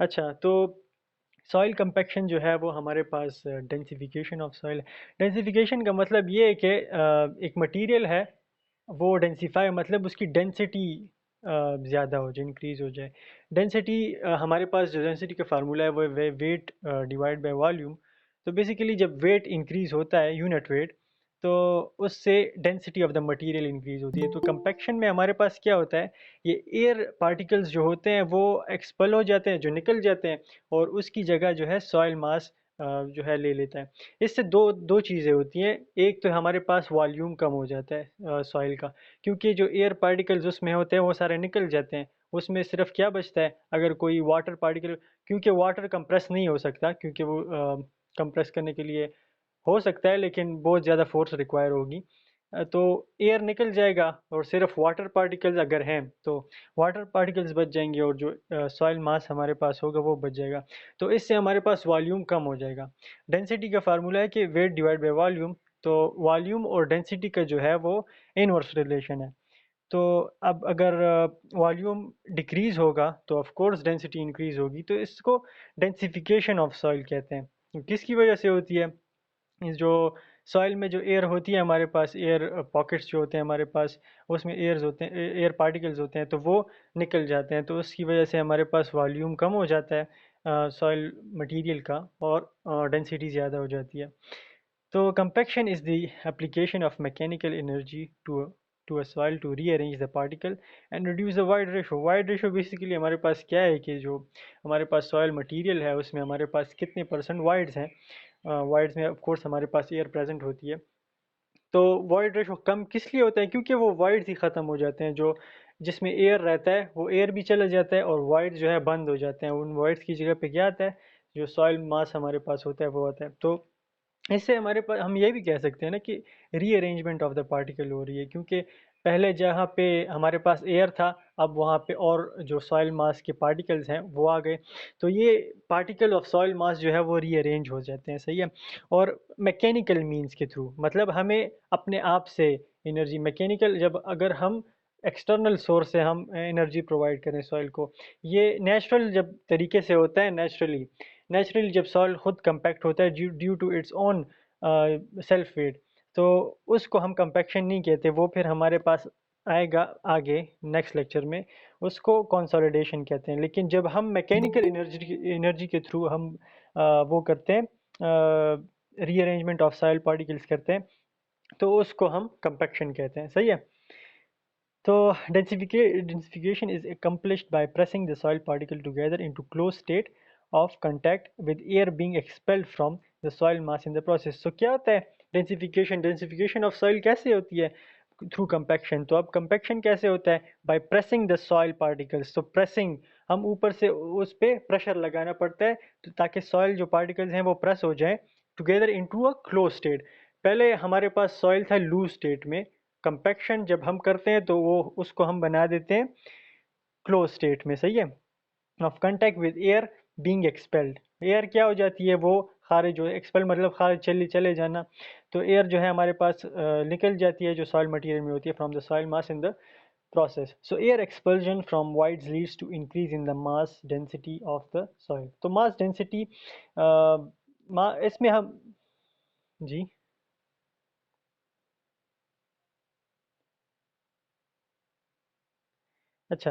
अच्छा, तो soil compaction जो है वो हमारे पास डेंसिफिकेशन ऑफ सॉइल। डेंसिफिकेशन का मतलब ये है कि एक मटेरियल है, वो डेंसिफाई मतलब उसकी डेंसिटी ज़्यादा हो जाए, इंक्रीज़ हो जाए। डेंसिटी हमारे पास जो डेंसिटी का फार्मूला है वो है वेट डिवाइड बाय वॉल्यूम। तो बेसिकली जब वेट इंक्रीज़ होता है, यूनिट वेट, तो उससे density of the material increase होती है। तो कंपैक्शन में हमारे पास क्या होता है, ये एयर पार्टिकल्स जो होते हैं वो एक्सपेल हो जाते हैं, जो निकल जाते हैं, और उसकी जगह जो है सॉइल मास जो है ले लेता है। इससे दो दो चीज़ें होती हैं। एक तो हमारे पास वॉल्यूम कम हो जाता है सॉइल का, क्योंकि जो एयर पार्टिकल्स उसमें होते हैं वो सारे निकल जाते हैं। उसमें सिर्फ क्या बचता है, अगर कोई वाटर पार्टिकल, क्योंकि वाटर कंप्रेस नहीं हो सकता, क्योंकि वो कंप्रेस करने के लिए हो सकता है लेकिन बहुत ज़्यादा फोर्स रिक्वायर होगी। तो एयर निकल जाएगा और सिर्फ वाटर पार्टिकल्स अगर हैं तो वाटर पार्टिकल्स बच जाएंगे, और जो सॉइल मास हमारे पास होगा वो बच जाएगा। तो इससे हमारे पास वॉल्यूम कम हो जाएगा। डेंसिटी का फार्मूला है कि वेट डिवाइड बाय वॉल्यूम। तो वॉल्यूम और डेंसिटी का जो है वो इनवर्स रिलेशन है। तो अब अगर वॉल्यूम डिक्रीज होगा तो ऑफ कोर्स डेंसिटी इंक्रीज होगी। तो इसको डेंसिफिकेशन ऑफ सॉइल कहते हैं। किसकी वजह से होती है? जो सॉइल में जो एयर होती है हमारे पास, एयर पॉकेट्स जो होते हैं हमारे पास, उसमें एयर्स होते हैं, एयर पार्टिकल्स होते हैं, तो वो निकल जाते हैं। तो उसकी वजह से हमारे पास वॉल्यूम कम हो जाता है सॉइल मटेरियल का, और डेंसिटी ज़्यादा हो जाती है। तो compaction is the application of mechanical energy to a soil to rearrange the particle and reduce the void ratio. Void ratio basically हमारे पास क्या है कि जो हमारे पास सॉइल मटेरियल है उसमें हमारे पास कितने परसेंट वाइड्स हैं। वाइड्स में ऑफ कोर्स हमारे पास एयर प्रेजेंट होती है। तो वॉइड रेशो कम किस लिए होता है? क्योंकि वो वॉइड्स ही ख़त्म हो जाते हैं। जो जिसमें एयर रहता है वो एयर भी चला जाता है, और वॉइड्स जो है बंद हो जाते हैं। उन वॉइड्स की जगह पे क्या आता है, जो सॉइल मास हमारे पास होता है वो आता है। तो इससे हमारे पास हम ये भी कह सकते हैं ना कि रीअरेंजमेंट ऑफ द पार्टिकल हो रही है, क्योंकि पहले जहाँ पे हमारे पास एयर था, अब वहाँ पे और जो सॉइल मास के पार्टिकल्स हैं वो आ गए। तो ये पार्टिकल ऑफ सॉइल मास जो है वो रीअरेंज हो जाते हैं, सही है। और मैकेनिकल मींस के थ्रू, मतलब हमें अपने आप से एनर्जी, मैकेनिकल, जब अगर हम एक्सटर्नल सोर्स से हम एनर्जी प्रोवाइड करें सॉइल को, ये नेचुरल जब तरीके से होता है, नेचुरली जब सॉइल खुद कंपैक्ट होता है due to its own self weight, तो उसको हम कंपैक्शन नहीं कहते। वो फिर हमारे पास आएगा आगे नेक्स्ट लेक्चर में, उसको कंसोलिडेशन कहते हैं। लेकिन जब हम मैकेनिकल एनर्जी के थ्रू हम वो करते हैं, रीअरेंजमेंट ऑफ सॉइल पार्टिकल्स करते हैं, तो उसको हम कंपैक्शन कहते हैं, सही है। तो densification is accomplished by pressing the soil particle together into close state of contact with air being expelled from the soil mass in the process. So क्या होता है डेंसिफिकेशन ऑफ सॉइल कैसे होती है? Through compaction. तो अब compaction कैसे होता है? By pressing the soil particles. तो प्रेसिंग, हम ऊपर से उस पे प्रेशर लगाना पड़ता है, तो ताकि सॉइल जो पार्टिकल्स हैं वो प्रेस हो जाएं together into a close state. पहले हमारे पास सॉइल था लूज स्टेट में। कंपैक्शन जब हम करते हैं तो वो उसको हम बना देते हैं क्लोज स्टेट में, सही है। Of contact with air being expelled. Air क्या हो जाती है? वो खारिज हो, एक्सपेल मतलब खारिज, चले चले जाना। तो एयर जो है हमारे पास निकल जाती है जो सॉइल मटेरियल में होती है from the soil mass in the process. So air expulsion from voids leads to increase in the mass density of the soil. तो mass density इसमें हम जी अच्छा,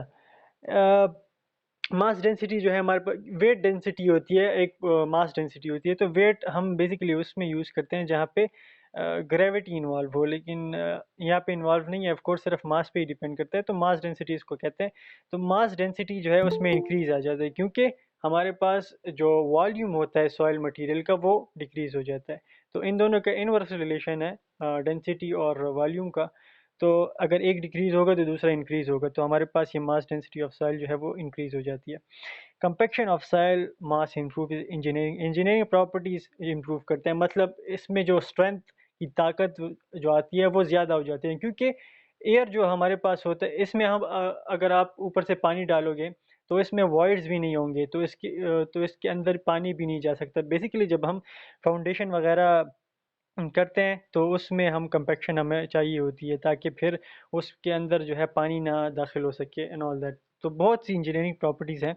मास डेंसिटी जो है हमारे पास, वेट डेंसिटी होती है, एक मास डेंसिटी होती है। तो वेट हम बेसिकली उसमें यूज़ करते हैं जहाँ पे ग्रेविटी इन्वॉल्व हो, लेकिन यहाँ पे इन्वॉल्व नहीं है। ऑफ कोर्स सिर्फ मास पे ही डिपेंड करता है, तो मास डेंसिटी इसको कहते हैं। तो मास डेंसिटी जो है उसमें इंक्रीज आ जाता है, क्योंकि हमारे पास जो वॉल्यूम होता है सॉइल मटेरियल का वो डिक्रीज हो जाता है। तो इन दोनों का इनवर्स रिलेशन है, डेंसिटी और वॉल्यूम का। तो अगर एक डिक्रीज होगा तो दूसरा इंक्रीज होगा, तो हमारे पास ये मास डेंसिटी ऑफ सॉइल जो है वो इंक्रीज हो जाती है। Compaction of soil mass improve engineering properties improve करते हैं, मतलब इसमें जो स्ट्रेंथ की ताकत जो आती है वो ज़्यादा हो जाती है, क्योंकि एयर जो हमारे पास होता है इसमें हम अगर आप ऊपर से पानी डालोगे तो इसमें वॉइड्स भी नहीं होंगे, तो इसके अंदर पानी भी नहीं जा सकता। बेसिकली जब हम फाउंडेशन वगैरह करते हैं तो उसमें हम कंपैक्शन हमें चाहिए होती है, ताकि फिर उसके अंदर जो है पानी ना दाखिल हो सके एंड ऑल दैट। तो बहुत सी इंजीनियरिंग प्रॉपर्टीज़ हैं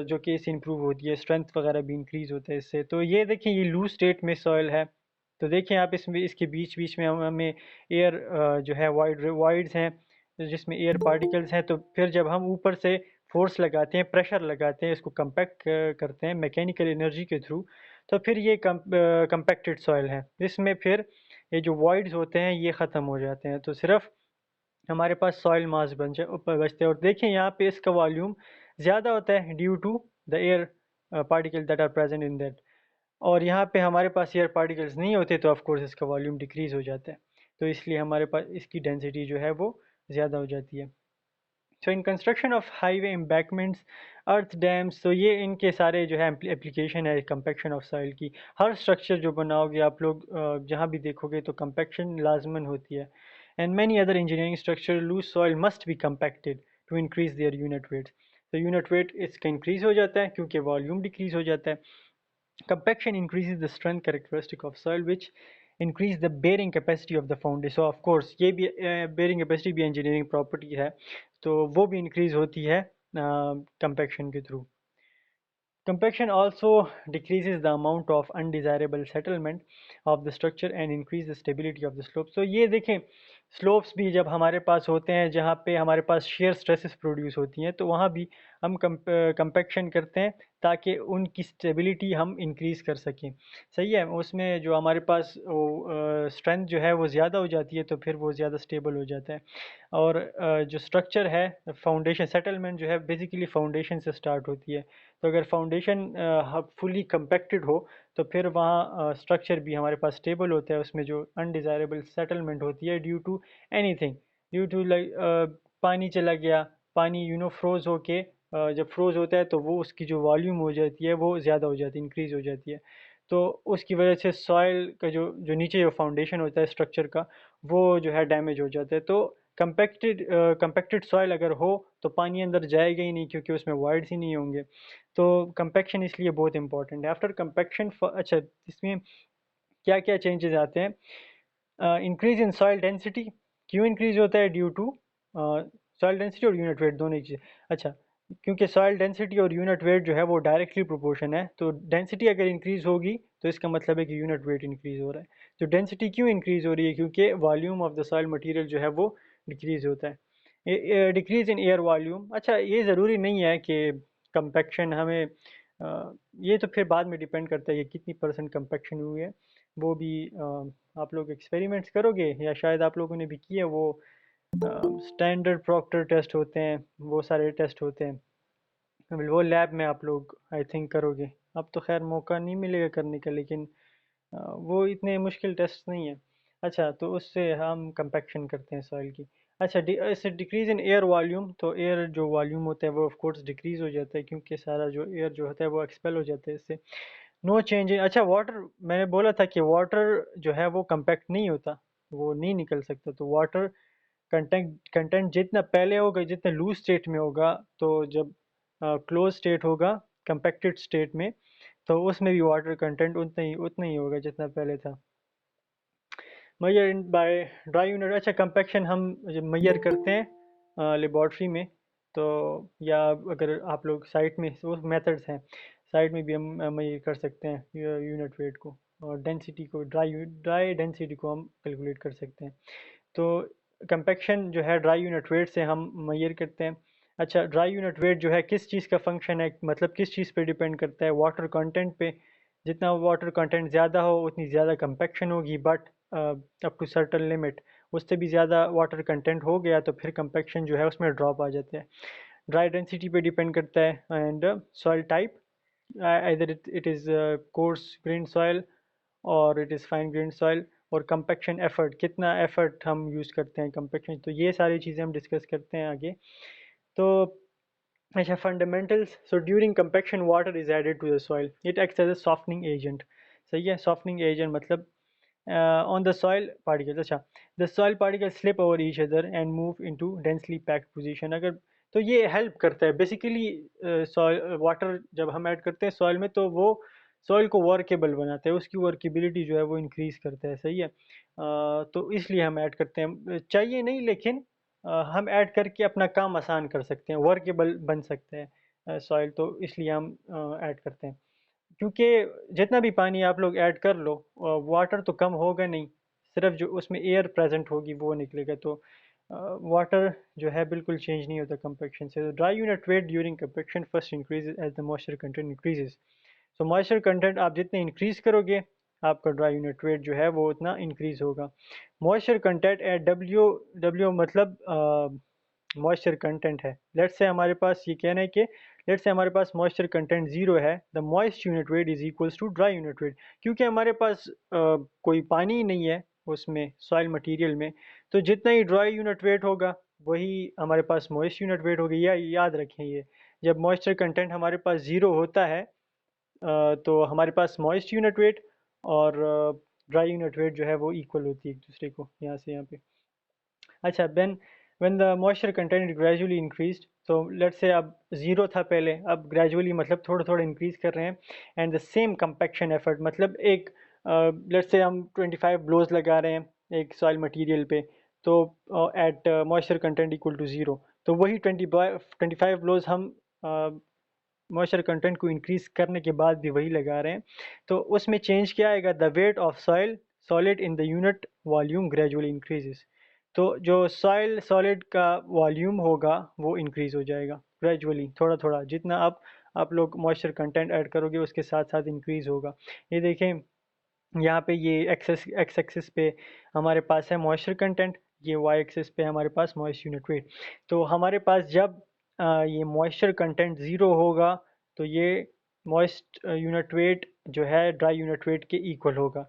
जो कि इससे इंप्रूव होती है, स्ट्रेंथ वगैरह भी इंक्रीज़ होता है इससे। तो ये देखें, ये लूज स्टेट में सॉइल है, तो देखें आप इसमें, इसके बीच बीच में हमें एयर जो है वाइड्स हैं जिसमें एयर पार्टिकल्स हैं। तो फिर जब हम ऊपर से फोर्स लगाते हैं, प्रेशर लगाते हैं, इसको कंपैक्ट करते हैं मैकेनिकल एनर्जी के थ्रू, तो फिर ये कंपैक्टेड सॉइल है। इसमें फिर ये जो वॉइड्स होते हैं ये ख़त्म हो जाते हैं, तो सिर्फ हमारे पास सॉइल मास बचते हैं। और देखें यहाँ पे इसका वॉल्यूम ज़्यादा होता है due to the air particle that are present in that. और यहाँ पे हमारे पास एयर पार्टिकल्स नहीं होते तो ऑफ कोर्स इसका वॉल्यूम डिक्रीज़ हो जाता है, तो इसलिए हमारे पास इसकी डेंसिटी जो है वो ज़्यादा हो जाती है। So in construction of highway embankments, earth dams, तो ये इनके सारे जो है एप्लीकेशन है कंपैक्शन ऑफ सॉइल की। हर स्ट्रक्चर जो बनाओगे आप लोग, जहाँ भी देखोगे तो कंपैक्शन लाजमन होती है। And many other engineering structure loose soil must be compacted to increase their unit weight. तो यूनिट वेट इसका इंक्रीज हो जाता है क्योंकि वॉल्यूम डिक्रीज हो जाता है। Compaction increases the strength characteristic of soil, which increase the bearing capacity of the foundation. So of course ये भी bearing capacity भी engineering property है, तो वो भी increase होती है compaction के through. Compaction also decreases the amount of undesirable settlement of the structure and increase the stability of the slope. So ये देखें, स्लोप्स भी जब हमारे पास होते हैं जहाँ पे हमारे पास shear stresses प्रोड्यूस होती हैं, तो वहाँ भी हम कंपैक्शन करते हैं ताकि उनकी स्टेबिलिटी हम इंक्रीज़ कर सकें। सही है, उसमें जो हमारे पास स्ट्रेंथ जो है वो ज़्यादा हो जाती है, तो फिर वो ज़्यादा स्टेबल हो जाता है। और जो स्ट्रक्चर है, फाउंडेशन सेटलमेंट जो है बेसिकली फाउंडेशन से स्टार्ट होती है। तो अगर फाउंडेशन फुली कंपैक्टेड हो तो फिर वहाँ स्ट्रक्चर भी हमारे पास स्टेबल होता है। उसमें जो अनडिज़ायरेबल सेटलमेंट होती है due to anything, due to like पानी चला गया, पानी फ्रोज़ होके जब फ्रोज़ होता है तो वो उसकी जो वॉल्यूम हो जाती है वो ज़्यादा हो जाती है, इंक्रीज़ हो जाती है। तो उसकी वजह से सॉइल का जो जो नीचे जो फाउंडेशन होता है स्ट्रक्चर का, वो जो है डैमेज हो जाता है। तो कंपैक्टेड सॉइल अगर हो तो पानी अंदर जाएगा ही नहीं क्योंकि उसमें वॉइड्स ही नहीं होंगे। तो कंपैक्शन इसलिए बहुत इंपॉर्टेंट है। आफ्टर कंपैक्शन, अच्छा, इसमें क्या क्या चेंजेस आते हैं? इंक्रीज इन सॉइल डेंसिटी, क्यों इंक्रीज होता है? ड्यू टू सॉइल डेंसिटी और यूनिट वेट दोनों ही चीज़ें। अच्छा, क्योंकि सॉइल डेंसिटी और यूनिट वेट जो है वो डायरेक्टली प्रोपोर्शन है, तो डेंसिटी अगर इंक्रीज होगी तो इसका मतलब है कि यूनिट वेट इंक्रीज हो रहा है। तो डेंसिटी क्यों इंक्रीज हो रही है? क्योंकि volume of the soil material जो है वो डिक्रीज होता है। डिक्रीज इन एयर वॉल्यूम, अच्छा, ये ज़रूरी नहीं है कि कंपैक्शन हमें ये तो फिर बाद में डिपेंड करता है कि कितनी परसेंट कंपैक्शन हुई है। वो भी आप लोग एक्सपेरिमेंट्स करोगे या शायद आप लोगों ने भी किया, वो स्टैंडर्ड प्रॉक्टर टेस्ट होते हैं, वो सारे टेस्ट होते हैं, वो लैब में आप लोग आई थिंक करोगे। अब तो खैर मौका नहीं मिलेगा करने का, लेकिन वो इतने मुश्किल टेस्ट नहीं है। अच्छा, तो उससे हम कंपैक्शन करते हैं सॉइल की। अच्छा, इससे डिक्रीज इन एयर वॉल्यूम, तो एयर जो वॉल्यूम होता है वो ऑफ कोर्स डिक्रीज हो जाता है क्योंकि सारा जो एयर जो होता है वो एक्सपेल हो जाता है इससे। नो चेंज इन, अच्छा, वाटर, मैंने बोला था कि वाटर जो है वो कंपैक्ट नहीं होता, वो नहीं निकल सकता। तो वाटर कंटेंट कंटेंट जितना पहले होगा, जितना लूज स्टेट में होगा, तो जब क्लोज स्टेट होगा कंपैक्टेड स्टेट में, तो उसमें भी वाटर कंटेंट उतना ही होगा जितना पहले था। Measure in by dry unit, अच्छा, कंपैक्शन हम जब मेजर करते हैं लेबॉर्ट्री में, तो या अगर आप लोग साइट में, वो मेथड्स हैं, साइट में भी हम मेजर कर सकते हैं यूनिट वेट को, और डेंसिटी को, ड्राई डेंसिटी को हम कैलकुलेट कर सकते हैं। तो कंपैक्शन जो है ड्राई यूनिट वेट से हम मेजर करते हैं। अच्छा, ड्राई यूनिट वेट जो है किस चीज़ का फंक्शन है, मतलब किस चीज़ पे डिपेंड करता है? वाटर कंटेंट पे। जितना वाटर कंटेंट ज़्यादा हो उतनी ज़्यादा कंपैक्शन होगी, but up to certain limit, उससे भी ज़्यादा वाटर कंटेंट हो गया तो फिर कंपैक्शन जो है उसमें ड्रॉप आ जाता है। ड्राई डेंसिटी पे डिपेंड करता है, and soil type, either it is coarse grained soil और it is fine grain soil, और कंपैक्शन एफर्ट, कितना एफर्ट हम यूज़ करते हैं कंपैक्शन, तो ये सारी चीज़ें हम डिस्कस करते हैं आगे। तो अच्छा, fundamentals, so during compaction water is added to the soil, it acts as a softening agent. सही है, सॉफ्टनिंग एजेंट मतलब ऑन द सॉइल पार्टिकल्स। अच्छा, the soil particles slip over each other and move into densely packed position. अगर तो ये help करता है basically, soil water जब हम ऐड करते हैं सॉइल में तो वो सॉइल को वर्केबल बनाता है, उसकी वर्केबिलिटी जो है वो इंक्रीज़ करता है। सही है, तो इसलिए हम ऐड करते हैं, चाहिए नहीं लेकिन हम ऐड करके अपना काम आसान कर सकते हैं, वर्केबल बन सकते हैं सॉइल, तो इसलिए हम ऐड करते हैं। क्योंकि जितना भी पानी आप लोग ऐड कर लो, वाटर तो कम होगा नहीं, सिर्फ जो उसमें एयर प्रेजेंट होगी वो निकलेगा। तो वाटर जो है बिल्कुल चेंज नहीं होता कंपैक्शन से। Dry unit weight during compaction first increases as the moisture content increases. So moisture content आप जितने इंक्रीज करोगे, आपका ड्राई यूनिट वेट जो है वो उतना इंक्रीज होगा। Moisture content eight W, W मतलब मॉइस्चर कंटेंट है। लेट्स से हमारे पास ये कहना है कि लेट्स से हमारे पास मॉइस्चर कंटेंट जीरो है, the moist unit weight is equals to dry unit weight. क्योंकि हमारे पास कोई पानी ही नहीं है उसमें, सॉइल मटेरियल में, तो जितना ही ड्राई यूनिट वेट होगा वही हमारे पास मॉइस्ट यूनिट वेट होगी। या याद रखें, ये जब मॉइस्चर कंटेंट हमारे पास ज़ीरो होता है तो हमारे पास मॉइस्ट यूनिट वेट और ड्राई यूनिट वेट जो है वो इक्वल होती है एक दूसरे को, यहाँ से यहाँ पे। अच्छा, when the moisture content gradually increased, तो लेट्स से अब ज़ीरो था पहले, अब ग्रेजुअली मतलब थोड़ा थोड़ा इंक्रीज कर रहे हैं। And the same compaction effort, मतलब एक लेट्स से हम 25 ब्लोज लगा रहे हैं एक सॉइल मटेरियल पे, तो at moisture content equal to zero, तो वही 25 ब्लोज हम मॉइस्चर कंटेंट को इंक्रीज करने के बाद भी वही लगा रहे हैं। तो उसमें चेंज क्या आएगा, the weight of soil solid in the unit volume gradually increases. तो जो सॉइल सॉलिड का वॉल्यूम होगा वो इंक्रीज हो जाएगा ग्रेजुअली, थोड़ा थोड़ा, जितना आप लोग मॉइस्चर कंटेंट ऐड करोगे उसके साथ साथ इंक्रीज होगा। ये देखें, यहाँ पे ये एक्स एक्सिस पे हमारे पास है मॉइस्चर कंटेंट, ये वाई एक्सिस पे हमारे पास मॉइस्ट यूनिट वेट। तो हमारे पास जब ये मॉइस्चर कंटेंट ज़ीरो होगा तो ये मॉइस्ट यूनिट वेट जो है ड्राई यूनिट वेट के इक्वल होगा।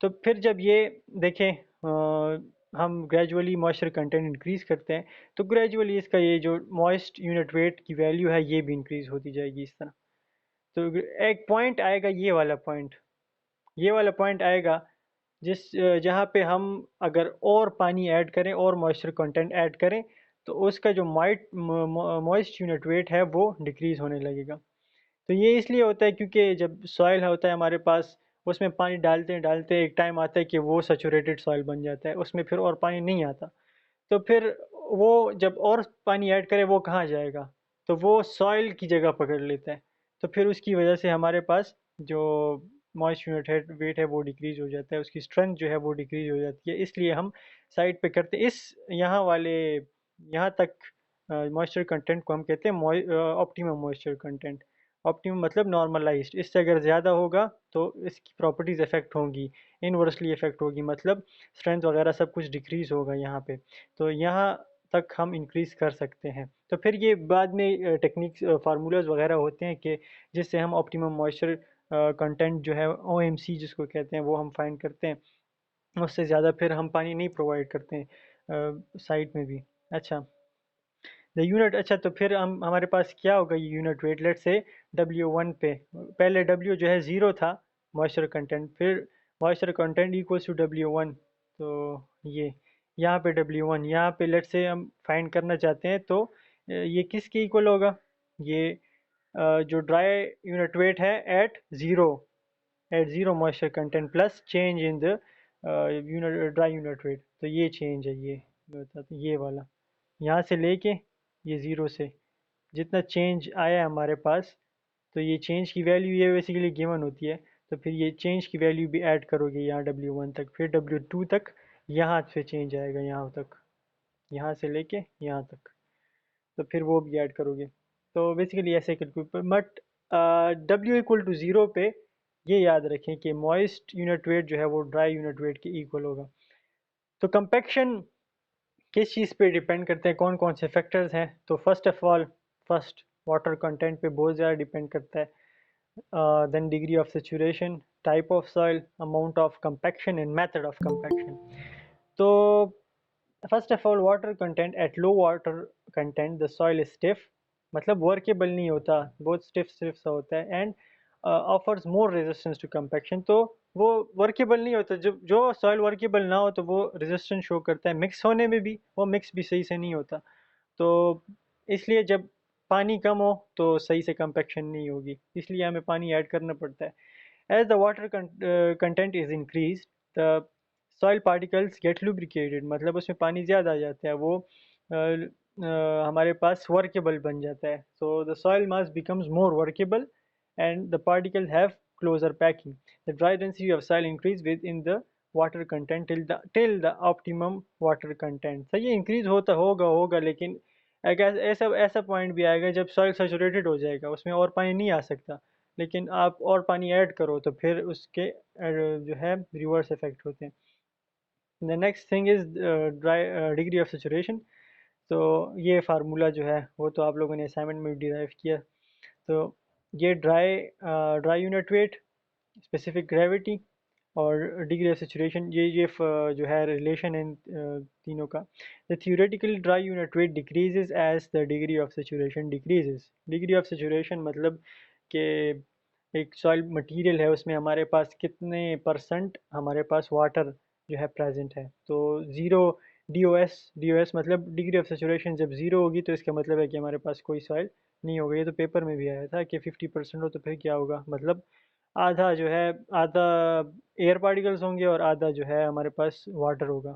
तो फिर जब ये देखें, हम ग्रेजुअली मॉइस्चर कंटेंट इंक्रीज़ करते हैं, तो ग्रेजुअली इसका ये जो मॉइस्ट यूनिट वेट की वैल्यू है ये भी इंक्रीज़ होती जाएगी इस तरह। तो एक पॉइंट आएगा, ये वाला पॉइंट आएगा जहाँ पे हम अगर और पानी ऐड करें और मॉइस्चर कंटेंट ऐड करें, तो उसका जो मॉइस्ट यूनिट वेट है वो डिक्रीज होने लगेगा। तो ये इसलिए होता है क्योंकि जब सॉइल होता है हमारे पास, उसमें पानी डालते डालते एक टाइम आता है कि वो सैचुरेटेड सॉइल बन जाता है, उसमें फिर और पानी नहीं आता। तो फिर वो जब और पानी ऐड करे वो कहाँ जाएगा, तो वो सॉइल की जगह पकड़ लेता है। तो फिर उसकी वजह से हमारे पास जो मॉइस्ट यूनिट है वेट है वो डिक्रीज हो जाता है, उसकी स्ट्रेंथ जो है वो डिक्रीज हो जाती है। इसलिए हम साइड पे करते इस यहाँ वाले यहाँ तक मॉइस्चर कंटेंट को हम कहते हैं ऑप्टिमम मॉइस्चर कंटेंट। ऑप्टिमम मतलब नॉर्मलाइज्ड, इससे अगर ज़्यादा होगा तो इसकी प्रॉपर्टीज़ इफेक्ट होंगी, इनवर्सली इफेक्ट होगी, मतलब स्ट्रेंथ वगैरह सब कुछ डिक्रीज होगा यहाँ पे। तो यहाँ तक हम इंक्रीज कर सकते हैं। तो फिर ये बाद में टेक्निक्स फार्मूलाज वगैरह होते हैं कि जिससे हम ऑप्टिमम मॉइस्चर कंटेंट जो है ओएमसी जिसको कहते हैं वो हम फाइंड करते हैं। उससे ज़्यादा फिर हम पानी नहीं प्रोवाइड करते हैं साइड में भी। अच्छा, द यूनिट, अच्छा तो फिर हम हमारे पास क्या होगा, ये यूनिट वेट लेट से W1 पे, पहले W जो है ज़ीरो था मॉइस्चर कंटेंट, फिर moisture content equals to W1। तो ये यहाँ पे W1, यहाँ पे लेट से हम फाइंड करना चाहते हैं, तो ये किसके इक्वल होगा, ये जो ड्राई यूनिट वेट है at zero moisture content plus change in the unit dry unit weight. तो ये चेंज है, ये मैं बताता हूँ, ये वाला यहाँ से लेके ये ज़ीरो से जितना चेंज आया है हमारे पास, तो ये चेंज की वैल्यू ये बेसिकली गिवन होती है। तो फिर ये चेंज की वैल्यू भी ऐड करोगे यहाँ W1 तक, फिर W2 तक, यहाँ से चेंज आएगा यहाँ तक, यहाँ से लेके यहाँ तक, तो फिर वो भी ऐड करोगे। तो बेसिकली ऐसे calculate, but W equal to zero पे ये याद रखें कि मॉइस्ट यूनिट वेट जो है वो ड्राई यूनिट वेट के इक्वल होगा। तो कंपैक्शन किस चीज़ पे डिपेंड करते हैं, कौन कौन से फैक्टर्स हैं, तो first of all, first water content पे बहुत ज़्यादा डिपेंड करता है। Then degree of saturation, type of soil, amount of compaction and method of compaction. तो first of all water content, at low water content the soil is stiff, मतलब workable नहीं होता, बहुत स्टिफ स्टिफ सा होता है। And offers more resistance to compaction, तो वो वर्केबल नहीं होता, जो सॉइल वर्केबल ना हो तो वो रेजिस्टेंस शो करता है, मिक्स होने में भी वो मिक्स भी सही से नहीं होता। तो इसलिए जब पानी कम हो तो सही से कंपैक्शन नहीं होगी, इसलिए हमें पानी ऐड करना पड़ता है। As the water content is increased, the soil particles get lubricated, मतलब उसमें पानी ज़्यादा आ जाता है, वो हमारे पास वर्केबल बन जाता है. So the soil mass becomes more workable and the particles have closer packing. The dry density of soil increase with in the water content till the optimum water content. सही है, इंक्रीज होता होगा होगा, लेकिन एक ऐसा ऐसा पॉइंट भी आएगा जब सॉइल सैचुरेटेड हो जाएगा, उसमें और पानी नहीं आ सकता. लेकिन आप और पानी ऐड करो तो फिर उसके जो है रिवर्स इफेक्ट होते हैं. The next thing is dry degree of saturation. तो ये फार्मूला जो है वो तो आप लोगों ने असाइनमेंट में डिराइव किया. तो ये dry unit weight, specific gravity और डिग्री ऑफ सेचुरेशन, ये जो है रिलेशन है इन तीनों का. The theoretical dry unit weight decreases as the degree of saturation decreases. Degree of saturation मतलब कि एक सॉइल मटेरियल है, उसमें हमारे पास कितने परसेंट हमारे पास वाटर जो है प्रेजेंट है. तो ज़ीरो डी ओ एस मतलब डिग्री ऑफ सेचुरेशन जब ज़ीरो होगी तो इसका मतलब है कि हमारे पास कोई सॉइल नहीं होगा. ये तो पेपर में भी आया था कि 50% हो तो फिर क्या होगा, मतलब आधा जो है, आधा एयर पार्टिकल्स होंगे और आधा जो है हमारे पास वाटर होगा.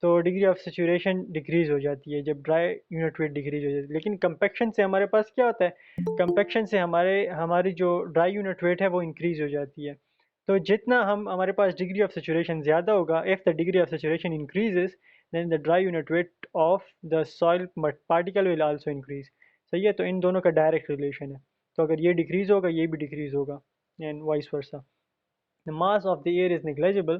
तो डिग्री ऑफ सेचुरेशन डिक्रीज हो जाती है जब ड्राई यूनिट वेट डिक्रीज हो जाती है. लेकिन कंपैक्शन से हमारे पास क्या होता है, कंपैक्शन से हमारी जो ड्राई यूनिट वेट है वो इंक्रीज हो जाती है. तो जितना हम हमारे पास डिग्री ऑफ सेचुरेशन ज़्यादा होगा, if the degree of saturation increases then the dry unit weight of the soil particle will also increase. सही है, तो इन दोनों का डायरेक्ट रिलेशन है. तो अगर ये डिक्रीज होगा ये भी डिक्रीज होगा and vice versa. The mass of the air is negligible,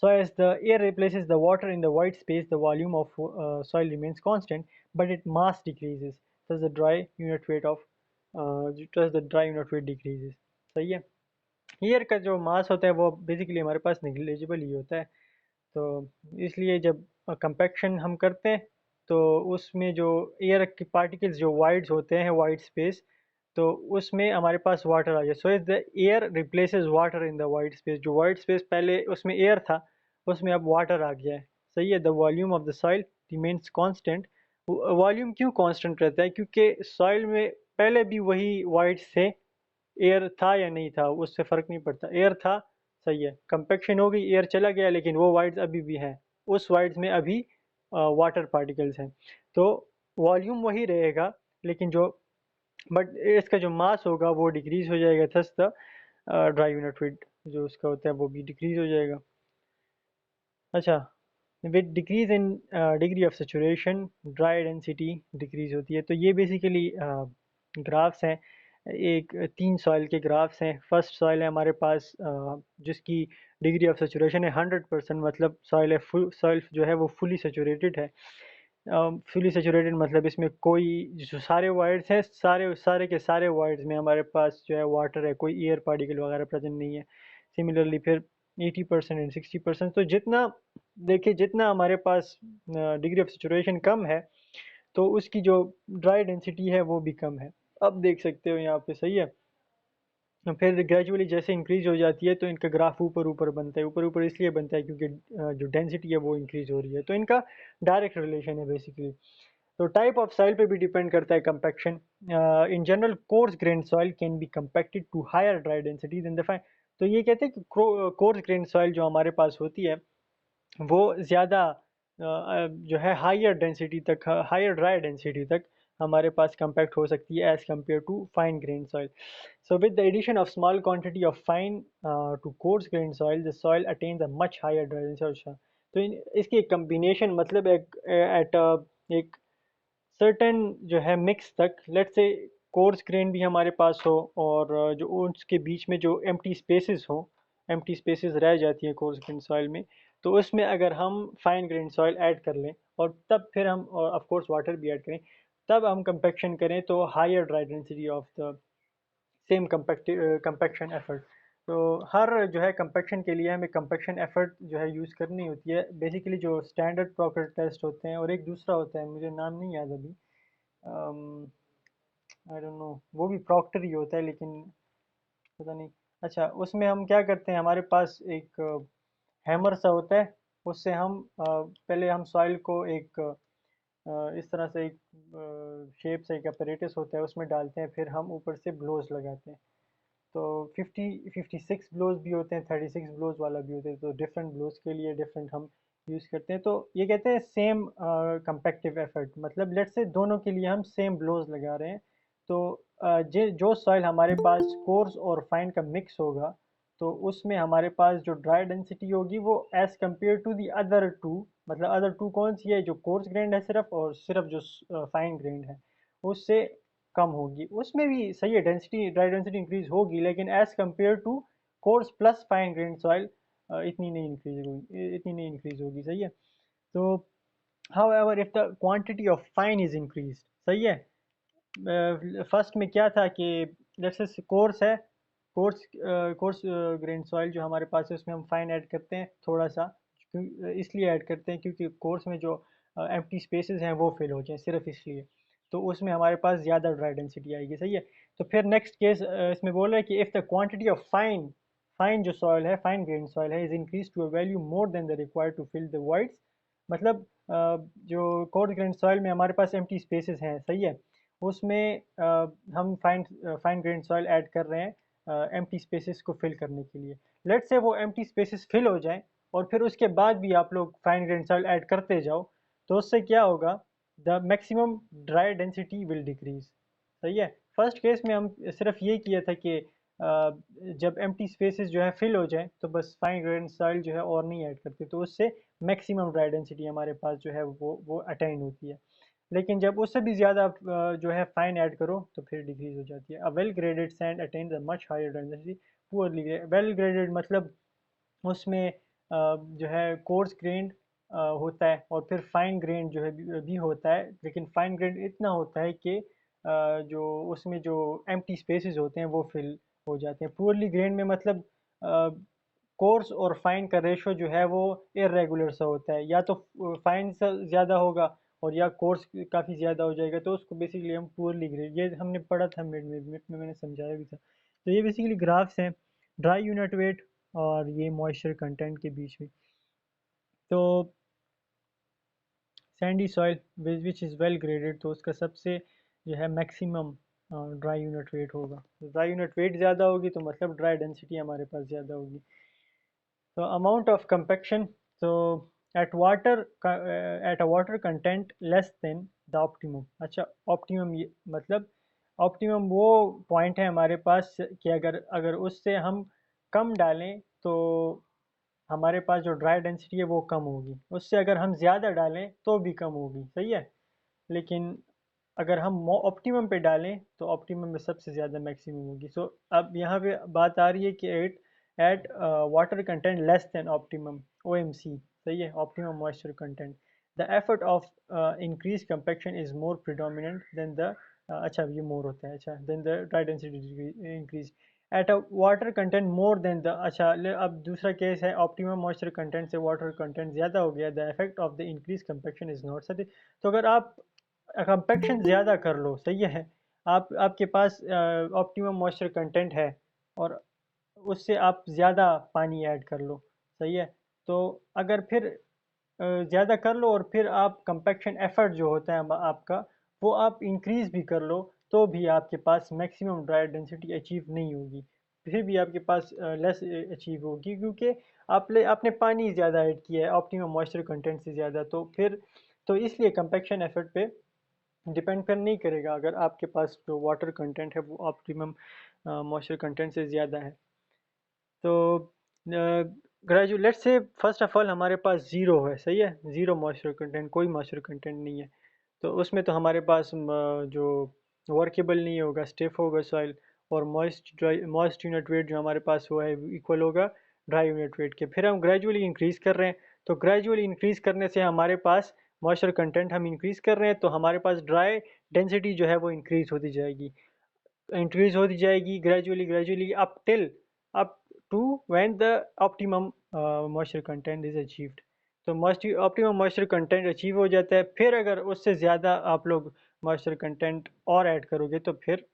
so as the air replaces the water in the void space, the volume of soil remains constant, but its mass decreases. Thus the dry unit weight decreases. सही है. Air का जो मास होता है वो basically हमारे पास negligible ही होता है. तो इसलिए जब कंपैक्शन हम करते हैं तो उसमें जो एयर के पार्टिकल्स जो वाइड्स होते हैं, वाइड स्पेस, तो उसमें हमारे पास वाटर आ जाए. So is the air replaces water in the wide space. जो वाइड स्पेस पहले उसमें एयर था उसमें अब वाटर आ गया है. सही है. The volume of the soil remains constant. Volume क्यों कांस्टेंट रहता है, क्योंकि सॉइल में पहले भी वही वाइड्स थे, एयर था या नहीं था उससे फ़र्क नहीं पड़ता, एयर था. सही है, कंपैक्शन हो गई, एयर चला गया, लेकिन वो वाइड्स अभी भी हैं, उस वाइड्स में अभी वाटर पार्टिकल्स हैं. तो वॉल्यूम वही रहेगा, लेकिन जो बट इसका जो मास होगा वो डिक्रीज हो जाएगा. Thus the dry unit wait जो उसका होता है वो भी डिक्रीज हो जाएगा. अच्छा, with decrease in degree of saturation dry density decrease होती है. तो ये बेसिकली ग्राफ्स हैं, एक तीन सॉइल के ग्राफ्स हैं. फर्स्ट सॉइल है हमारे पास जिसकी डिग्री ऑफ सेचुरेशन है 100%, मतलब सॉइल है फुल, सॉइल जो है वो फुली सेचुरेटेड है. फुली सेचुरेटेड मतलब इसमें कोई जो सारे वाइड्स हैं, सारे सारे के सारे वाइड्स में हमारे पास जो है वाटर है, कोई एयर पार्टिकल वगैरह प्रेजेंट नहीं है. सिमिलरली फिर 80% एंड 60%. तो जितना देखिए, जितना हमारे पास डिग्री ऑफ सेचुरेशन कम है तो उसकी जो ड्राई डेंसिटी है वो भी कम है. अब देख सकते हो यहाँ पे. सही है. फिर ग्रेजुअली जैसे इंक्रीज हो जाती है तो इनका ग्राफ ऊपर ऊपर बनता है. ऊपर ऊपर इसलिए बनता है क्योंकि जो डेंसिटी है वो इंक्रीज हो रही है. तो इनका डायरेक्ट रिलेशन है बेसिकली. तो टाइप ऑफ सॉइल पे भी डिपेंड करता है compaction. In general coarse grain soil can be compacted to higher dry density than the fine. तो ये कहते हैं कि कोर्स ग्रेन सॉइल जो हमारे पास होती है वो ज़्यादा जो है हायर डेंसिटी तक, हायर ड्राई डेंसिटी तक हमारे पास कंपैक्ट हो सकती है as compare to fine grain soil. So with the addition of small quantity of fine to coarse grained soil, the soil attains a much higher drying. अच्छा, तो इसकी एक combination मतलब at एक certain जो है mix तक, let's say coarse grain भी हमारे पास हो और जो उसके बीच में जो empty spaces हो, empty spaces रह जाती है coarse grain soil में, तो उसमें अगर हम fine grain soil ऐड कर लें और तब फिर हम और of course water भी ऐड करें, तब हम compaction करें तो higher dry density of the same compaction effort. तो हर जो है कंपैक्शन के लिए हमें कंपैक्शन एफर्ट जो है यूज़ करनी होती है. बेसिकली जो स्टैंडर्ड प्रॉपर टेस्ट होते हैं और एक दूसरा होता है, मुझे नाम नहीं याद अभी, आई डोंट नो, वो भी प्रॉक्टर ही होता है लेकिन पता नहीं. अच्छा, उसमें हम क्या करते हैं, हमारे पास एक हैमर सा होता है, उससे हम पहले हम सॉइल को एक इस तरह से एक शेप से एक अपरेटस होता है उसमें डालते हैं, फिर हम ऊपर से ब्लोज लगाते हैं. तो 56 ब्लोज भी होते हैं, 36 ब्लोज वाला भी होता है. तो डिफरेंट ब्लोज के लिए डिफरेंट हम यूज़ करते हैं। तो ये कहते हैं सेम कंपैक्टिव एफर्ट, मतलब लेट्स से दोनों के लिए हम सेम ब्लोज लगा रहे हैं। तो जो सॉइल हमारे पास कोर्स और फाइन का मिक्स होगा, तो उसमें हमारे पास जो ड्राई डेंसिटी होगी वो as compare to the other two, मतलब अदर टू कौन सी है, जो कोर्स ग्रेन्ड है सिर्फ, और सिर्फ जो फाइन ग्रेन्ड है उससे कम होगी। उसमें भी सही है, डेंसिटी ड्राई डेंसिटी इंक्रीज होगी, लेकिन as compare to coarse plus fine grained soil इतनी नहीं इंक्रीज होगी। सही है। तो however if the quantity of fine is increased, सही है। फर्स्ट में क्या था कि जैसे कोर्स है, कोर्स ग्रेन सॉइल जो हमारे पास है उसमें हम फाइन ऐड करते हैं थोड़ा सा, इसलिए ऐड करते हैं क्योंकि कोर्स में जो एम्प्टी स्पेसेस हैं वो फिल हो जाए, सिर्फ इसलिए। तो उसमें हमारे पास ज़्यादा ड्राई डेंसिटी आएगी। सही है। तो फिर नेक्स्ट केस इसमें बोल रहा है कि if the quantity of fine, fine जो सॉइल है, फाइन ग्रेन सॉइल है, is increase to a value more than the required to fill the voids, मतलब जो कोर्स ग्रेन सॉइल में हमारे पास एम्प्टी स्पेसेस हैं, सही है, उसमें हम फाइन ग्रेन सॉइल ऐड कर रहे हैं एम्प्टी स्पेसेस को फिल करने के लिए। लेट्स से वो एम्प्टी स्पेसेस फिल हो जाएं और फिर उसके बाद भी आप लोग फाइन ग्रेन सॉइल ऐड करते जाओ, तो उससे क्या होगा, the maximum dry density will decrease. सही है। फर्स्ट केस में हम सिर्फ ये किया था कि जब एम्प्टी स्पेसेस जो है फिल हो जाए तो बस फाइन ग्रेन सॉइल जो है और नहीं ऐड करते, तो उससे मैक्सिमम ड्राई डेंसिटी हमारे पास जो है वो अटेंड होती है। लेकिन जब उससे भी ज़्यादा आप जो है फाइन ऐड करो तो फिर डिक्रीज हो जाती है। A well graded sand attains a much higher density poorly. Well graded मतलब उसमें जो है कोर्स ग्रेन्ड होता है और फिर फाइन ग्रेन्ड जो है भी होता है, लेकिन फाइन ग्रेन्ड इतना होता है कि जो उसमें जो एम्प्टी स्पेसेस होते हैं वो फिल हो जाते हैं। पुअरली ग्रेन्ड में मतलब कोर्स और फाइन का रेशो जो है वो इरेगुलर सा होता है, या तो फाइन सा ज़्यादा होगा और या कोर्स काफ़ी ज़्यादा हो जाएगा, तो उसको बेसिकली हम पुअरली ग्रेड, ये हमने पढ़ा था मिड में मैंने समझाया भी था। तो ये बेसिकली ग्राफ्स हैं ड्राई यूनिट वेट और ये मॉइस्चर कंटेंट के बीच में। तो Sandy soil which is well graded, तो उसका सबसे जो है मैक्सिमम ड्राई यूनिट वेट होगा। ड्राई यूनिट वेट ज़्यादा होगी तो मतलब ड्राई डेंसिटी हमारे पास ज़्यादा होगी। So amount of compaction, so at water at a water content less than the optimum। अच्छा, optimum ये मतलब optimum वो पॉइंट है हमारे पास कि अगर अगर उससे हम कम डालें तो हमारे पास जो ड्राई डेंसिटी है वो कम होगी, उससे अगर हम ज़्यादा डालें तो भी कम होगी। सही है। लेकिन अगर हम ऑप्टिमम पे डालें तो ऑप्टिमम में सबसे ज़्यादा मैक्सिमम होगी। सो अब यहाँ पे बात आ रही है कि at water content less than optimum OMC। सही है, optimum moisture content, the effort of increase compaction is more predominant than the, अच्छा ये मोर होता है, अच्छा then the dry density increase at a water content more than the, अच्छा अब दूसरा केस है ऑप्टिमम मॉइस्चर कंटेंट से वाटर कंटेंट ज़्यादा हो गया, the effect of the increase compaction is not सटी। तो अगर आप कंपेक्शन ज़्यादा कर लो, सही है, आप आपके पास ऑप्टिमम मॉइस्चर कंटेंट है और उससे आप ज़्यादा पानी ऐड कर लो, सही है, तो अगर फिर ज़्यादा कर लो और फिर आप कंपेक्शन एफर्ट जो होता है आपका वो आप इंक्रीज़ भी कर लो, तो भी आपके पास मैक्सिमम ड्राई डेंसिटी अचीव नहीं होगी, फिर भी आपके पास लेस अचीव होगी, क्योंकि आपने पानी ज़्यादा ऐड किया है ऑप्टिमम मॉइस्चर कंटेंट से ज़्यादा। तो फिर तो इसलिए कंपेक्शन एफर्ट पे डिपेंड कर नहीं करेगा अगर आपके पास जो वाटर कंटेंट है वो ऑप्टिमम मॉइस्चर कंटेंट से ज़्यादा है। तो graduate let's say first of all हमारे पास ज़ीरो है, सही है, ज़ीरो मॉइस्चर कंटेंट, कोई मॉइस्चर कंटेंट नहीं है, तो उसमें तो हमारे पास जो वर्केबल नहीं होगा, स्टिफ होगा सॉइल, और मॉइस्ट यूनिट वेट जो हमारे पास हुआ है इक्वल होगा ड्राई यूनिट वेट के। फिर हम ग्रेजुअली इंक्रीज़ कर रहे हैं, तो ग्रेजुअली इंक्रीज़ करने से हमारे पास मॉइस्चर कंटेंट हम इंक्रीज़ कर रहे हैं, तो हमारे पास ड्राई डेंसिटी जो है वो इंक्रीज़ होती जाएगी, इंक्रीज होती जाएगी gradually gradually up to when the optimum moisture content is achieved. तो ऑप्टिमम मॉइस्चर कंटेंट अचीव हो जाता है, फिर अगर उससे ज़्यादा आप लोग मॉइस्चर कंटेंट और ऐड करोगे तो फिर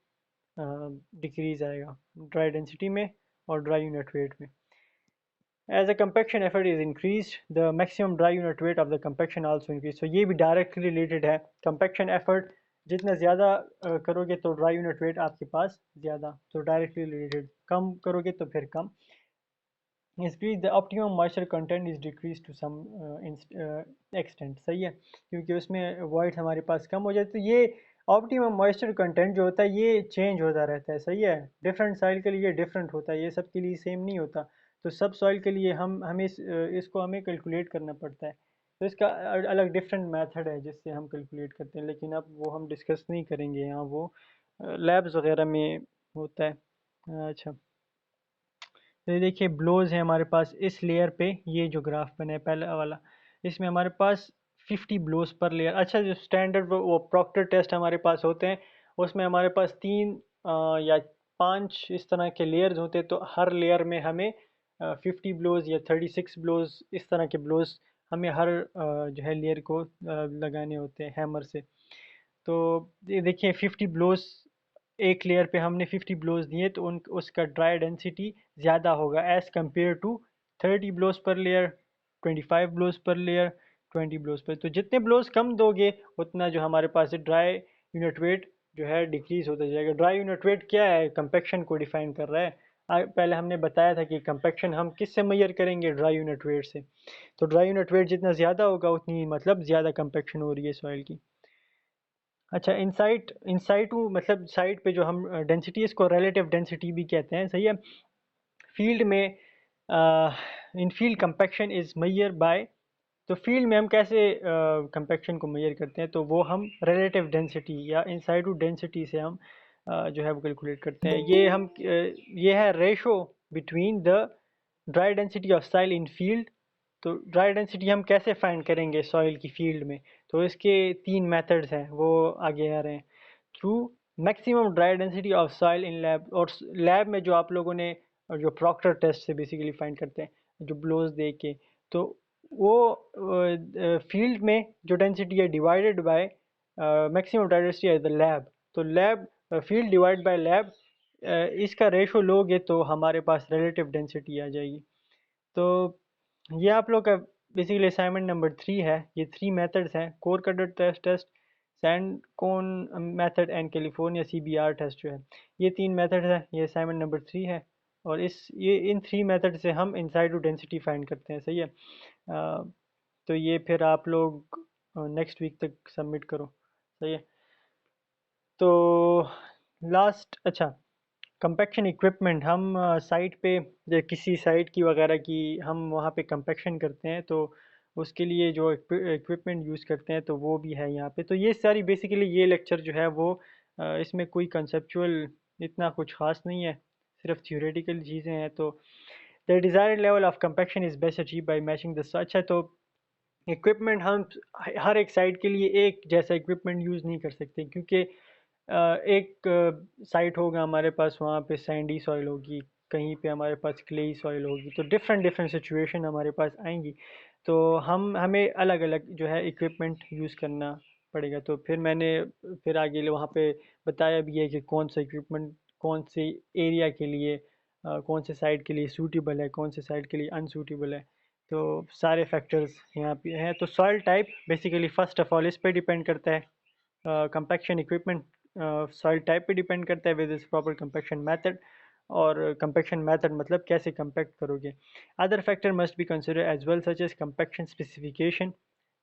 डिक्रीज आएगा ड्राई डेंसिटी में और ड्राई यूनिट वेट में। As a compaction effort is increased, the maximum dry unit weight of the compaction also increase। तो ये भी डायरेक्टली रिलेटेड है, compaction effort जितना ज़्यादा करोगे तो ड्राई यूनिट वेट आपके पास ज़्यादा, तो डायरेक्टली रिलेटेड, कम करोगे तो फिर कम। increase the optimum moisture content is decreased to some extent। सही है, क्योंकि उसमें वॉइड हमारे पास कम हो जाए। तो ये ऑप्टिमम मॉइस्चर कंटेंट जो होता है ये चेंज होता रहता है। सही है, डिफरेंट सॉइल के लिए डिफरेंट होता है, ये सब के लिए सेम नहीं होता। तो सब सॉइल के लिए इसको हमें कैलकुलेट करना पड़ता है। तो इसका अलग डिफरेंट मेथड है जिससे हम कैलकुलेट करते हैं, लेकिन अब वो हम डिस्कस नहीं करेंगे यहाँ, वो लैब्स वगैरह में होता है। अच्छा, तो ये देखिए ब्लोज है हमारे पास इस लेयर पे, ये जो ग्राफ बना है पहला वाला, इसमें हमारे पास 50 ब्लोज पर लेयर। अच्छा, जो स्टैंडर्ड वो प्रॉक्टर टेस्ट हमारे पास होते हैं उसमें हमारे पास 3 या 5 इस तरह के लेयर्स होते हैं। तो हर लेयर में हमें 50 ब्लोज या 36 ब्लोज इस तरह के ब्लोज हमें हर जो है लेयर को लगाने होते हैं हैमर से। तो ये देखिए 50 ब्लोज, एक लेयर पे हमने 50 ब्लोज दिए तो उन उसका ड्राई डेंसिटी ज़्यादा होगा एज़ कम्पेयर टू 30 ब्लोज पर लेयर, 25 ब्लोज पर लेयर, 20 ब्लोज पर। तो जितने ब्लोज कम दोगे उतना जो हमारे पास ड्राई यूनिट वेट जो है डिक्रीज होता जाएगा। ड्राई यूनिट वेट क्या है? कंपैक्शन को डिफाइन कर रहा है। पहले हमने बताया था कि कंपैक्शन हम किससे मेजर करेंगे? ड्राई यूनिट वेट से। तो ड्राई यूनिट वेट जितना ज़्यादा होगा उतनी मतलब ज़्यादा कंपैक्शन हो रही है सॉइल की। अच्छा, इनसाइटू मतलब साइड पे जो हम डेंसिटी, इसको रिलेटिव डेंसिटी भी कहते हैं। सही है, फील्ड में in field compaction is measure by. तो फील्ड में हम कैसे कंपैक्शन को मेजर करते हैं? तो वो हम रिलेटिव डेंसिटी या इनसाइटू डेंसिटी से हम जो है वो कैलकुलेट करते हैं। ये है ratio between the dry density of soil in field. तो ड्राई डेंसिटी हम कैसे फाइंड करेंगे सॉइल की फील्ड में? तो इसके 3 मेथड्स हैं, वो आगे आ रहे हैं। Through maximum dry density of soil in lab, और लैब में जो आप लोगों ने जो प्रॉक्टर टेस्ट से बेसिकली फाइंड करते हैं जो ब्लोज दे के, तो वो फील्ड में जो डेंसिटी है divided by maximum dry density at the lab. तो lab field divide by lab, इसका रेशो लोगे तो हमारे पास रिलेटिव डेंसिटी आ जाएगी। तो ये आप लोग का बेसिकली असाइनमेंट नंबर 3 है। ये 3 मेथड्स हैं, core cutter test, sand cone method and California CBR test जो है। ये 3 मेथड है, ये असाइनमेंट नंबर 3 है। और ये इन 3 मेथड से हम इनसाइड डेंसिटी फाइंड करते हैं। सही है, तो ये फिर आप लोग नेक्स्ट वीक तक सबमिट करो। सही है, तो लास्ट, अच्छा, कंपैक्शन इक्विपमेंट हम साइट पे या किसी साइट की वगैरह की हम वहाँ पे कंपैक्शन करते हैं, तो उसके लिए जो इक्विपमेंट यूज़ करते हैं तो वो भी है यहाँ पे। तो ये सारी बेसिकली ये लेक्चर जो है वो इसमें कोई कंसेप्चुअल इतना कुछ खास नहीं है, सिर्फ थियोरेटिकल चीज़ें हैं। तो the desired level of compaction is best achieve by matching the such है। तो इक्विपमेंट हम हर एक साइट के लिए एक जैसा इक्विपमेंट यूज़ नहीं कर सकते, क्योंकि एक साइट होगा हमारे पास, वहाँ पे सैंडी सॉइल होगी, कहीं पे हमारे पास क्लेई सॉइल होगी, तो डिफरेंट डिफरेंट सिचुएशन हमारे पास आएंगी। तो हमें अलग अलग जो है इक्विपमेंट यूज़ करना पड़ेगा। तो फिर मैंने फिर आगे वहाँ पे बताया भी है कि कौन सा इक्विपमेंट कौन से एरिया के लिए, कौन से साइट के लिए सूटेबल है, कौन से साइट के लिए अनसूटेबल है। तो सारे फैक्टर्स यहाँ पे हैं। तो soil type basically first of all इस पे डिपेंड करता है। कंपैक्शन इक्विपमेंट सॉइल टाइप पे डिपेंड करता है with is proper compaction method. और कंपैक्शन मेथड मतलब कैसे कंपैक्ट करोगे। Other factor must be consider as well such as compaction specification.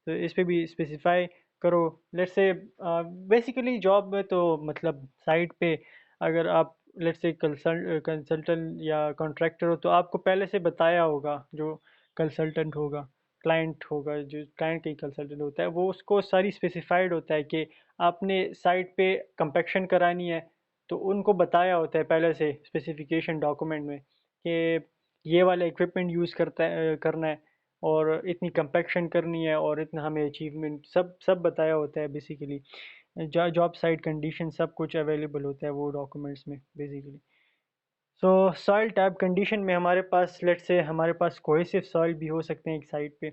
तो इस पे भी स्पेसिफाई करो। लेट्स से बेसिकली जॉब में तो मतलब साइट पे अगर आप लेट्स से कंसल्टेंट या कॉन्ट्रैक्टर हो, तो आपको पहले से बताया होगा जो कंसल्टेंट होगा, क्लाइंट होगा, जो क्लाइंट का कंसल्टेंट होता है वो उसको सारी स्पेसिफाइड होता है कि आपने साइट पे कंपैक्शन करानी है। तो उनको बताया होता है पहले से स्पेसिफिकेशन डॉक्यूमेंट में कि ये वाला इक्विपमेंट यूज़ करना है, और इतनी कंपैक्शन करनी है, और इतना हमें अचीवमेंट सब सब बताया होता है बेसिकली। जॉब साइट कंडीशन सब कुछ अवेलेबल होता है वो डॉक्यूमेंट्स में बेसिकली। सो सॉइल टाइप कंडीशन में हमारे पास लेट से हमारे पास कोहेसिव सॉइल भी हो सकते हैं एक साइड पे।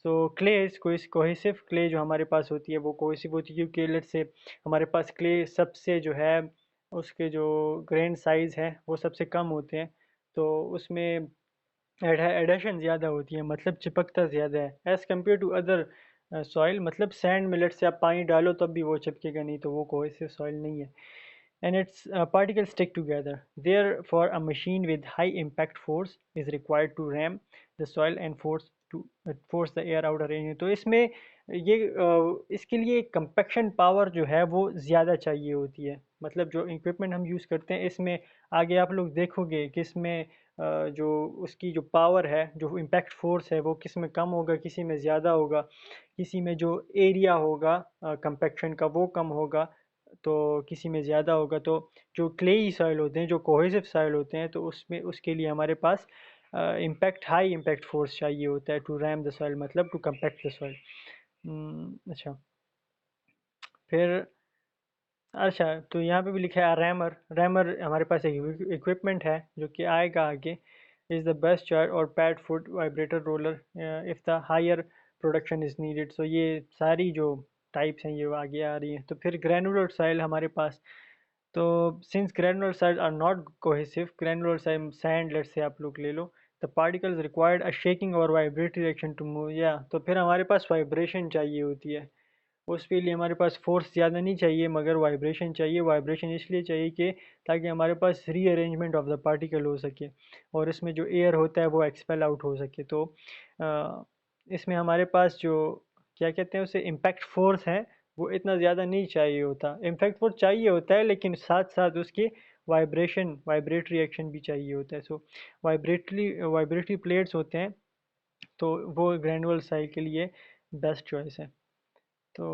सो क्ले कोहेसिव क्ले जो हमारे पास होती है वो कोहेसिव होती है, क्योंकि लेट से हमारे पास क्ले सबसे जो है उसके जो ग्रेन साइज़ है वो सबसे कम होते हैं। तो उसमें एडेशन ज़्यादा होती है, मतलब चिपकता ज़्यादा है as compare to other soil. मतलब सैंड मिलेट से आप पानी डालो तब भी वो चिपकेगा नहीं, तो वो कोहेसिव सॉइल नहीं है। and its particles stick together. Therefore, a machine with high impact force is required to ram the soil and force the air out arrangement. तो इसमें ये इसके लिए कंपैक्शन पावर जो है वो ज़्यादा चाहिए होती है। मतलब जो इक्विपमेंट हम यूज़ करते हैं इसमें आगे आप लोग देखोगे कि इसमें जो उसकी जो पावर है, जो इम्पैक्ट फोर्स है, वो किस में कम होगा, किसी में ज़्यादा होगा, किसी में जो एरिया होगा कंपैक्शन का वो कम होगा, तो किसी में ज़्यादा होगा। तो जो क्लेई सॉइल होते हैं, जो कोहेसिव सॉइल होते हैं, तो उसमें उसके लिए हमारे पास हाई इम्पैक्ट फोर्स चाहिए होता है टू रैम द सॉइल, मतलब टू कंपैक्ट द सॉइल। अच्छा, फिर अच्छा, तो यहाँ पे भी लिखा है रैमर। रैमर हमारे पास एक इक्विपमेंट है जो कि आएगा आगे। इज़ द बेस्ट चार्ज और pad foot vibrator roller if the higher production is needed. So ये सारी जो टाइप्स हैं ये आगे आ रही हैं। तो फिर ग्रैनुलर साइल हमारे पास, तो since granular soil are not cohesive, granular soil sand let say आप लोग ले लो, the particles required a shaking और वाइब्रेटरी रिएक्शन टू मूव, या तो फिर हमारे पास वाइब्रेशन चाहिए होती है। उसके लिए हमारे पास फोर्स ज़्यादा नहीं चाहिए मगर वाइब्रेशन चाहिए। वाइब्रेशन इसलिए चाहिए कि ताकि हमारे पास रीअरेंजमेंट ऑफ द पार्टिकल हो सके और इसमें जो एयर होता है वो एक्सपेल आउट हो सके। तो इसमें हमारे पास जो क्या कहते हैं उसे इम्पैक्ट फोर्स है वो इतना ज़्यादा नहीं चाहिए होता। इम्पैक्ट फोर्स चाहिए होता है लेकिन साथ साथ उसके वाइब्रेटरी एक्शन भी चाहिए होता है। सो वाइब्रेटरी प्लेट्स होते हैं, तो वो ग्रैनुअल साइल के लिए बेस्ट चॉइस है। तो